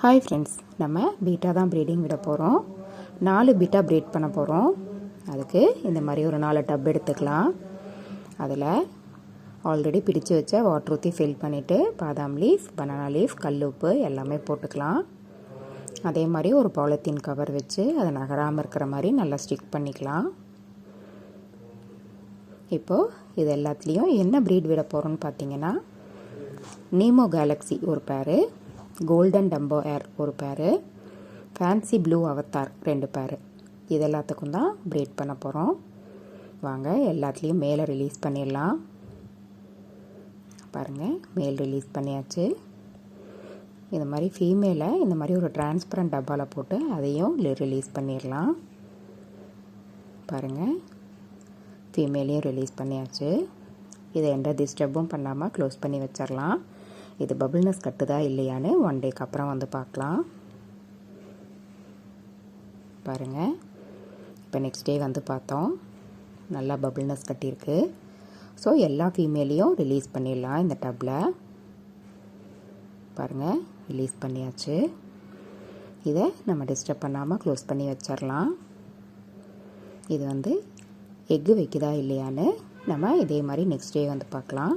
Hi friends, நம்ம beta தான் breeding விட போகிறோம். 4 பீட்டா ப்ரீட் பண்ண போகிறோம். அதுக்கு இந்த மாதிரி ஒரு 4 டப் எடுத்துக்கலாம். அதில் ஆல்ரெடி பிடிச்சு வச்ச வாட்டர் ஊற்றி ஃபில் பண்ணிவிட்டு பாதாம் லீஃப், பனானா லீஃப், கல் உப்பு எல்லாமே போட்டுக்கலாம். அதே மாதிரி ஒரு பாலித்தீன் கவர் வச்சு அதை நகராமல் இருக்கிற மாதிரி நல்லா ஸ்டிக் பண்ணிக்கலாம். இப்போது இது எல்லாத்துலேயும் என்ன ப்ரீட் விட போகிறோன்னு பார்த்தீங்கன்னா, நீமோ கேலக்ஸி ஒரு பேரு, கோல்டன் டம்போ ஏர் ஒரு பேரு, ஃபேன்சி ப்ளூ அவத்தார் 2 பேரு. இது எல்லாத்துக்கும் தான் ப்ரீட் பண்ண போகிறோம். வாங்க எல்லாத்துலேயும் மேலே ரிலீஸ் பண்ணிடலாம். பாருங்கள், மேல் ரிலீஸ் பண்ணியாச்சு. இந்த மாதிரி ஃபீமேலை இந்த மாதிரி ஒரு டிரான்ஸ்பரண்ட் டப்பாவில் போட்டு அதையும் ரிலீஸ் பண்ணிடலாம். பாருங்கள், ஃபீமேலையும் ரிலீஸ் பண்ணியாச்சு. இதை எந்த டிஸ்டர்பும் பண்ணாமல் க்ளோஸ் பண்ணி வச்சிடலாம். இது பபிள்னஸ் கட்டுதா இல்லையான்னு 1 டேக்கு அப்புறம் வந்து பார்க்கலாம். பாருங்கள், இப்போ நெக்ஸ்ட் டே வந்து பார்த்தோம், நல்லா பபிள்னஸ் கட்டியிருக்கு. ஸோ எல்லா ஃபீமேலையும் ரிலீஸ் பண்ணிடலாம். இந்த டப்பில் பாருங்கள், ரிலீஸ் பண்ணியாச்சு. இதை நம்ம டிஸ்டர்ப் பண்ணாமல் க்ளோஸ் பண்ணி வச்சிடலாம். இது வந்து எக்கு வைக்குதா இல்லையான்னு நம்ம இதே மாதிரி நெக்ஸ்ட் டே வந்து பார்க்கலாம்.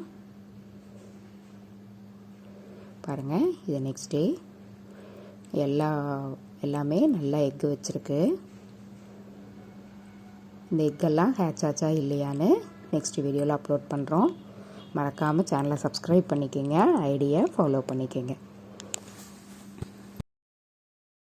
பாருங்கள், இது நெக்ஸ்ட் டே எல்லாமே நல்லா எக்கு வச்சுருக்கு. இந்த எக்கெல்லாம் ஹேட்ச் ஆச்சா இல்லையான்னு நெக்ஸ்ட் வீடியோவில் அப்லோட் பண்ணுறோம். மறக்காமல் சேனலை சப்ஸ்கிரைப் பண்ணிக்கோங்க, ஐடியை ஃபாலோ பண்ணிக்கோங்க.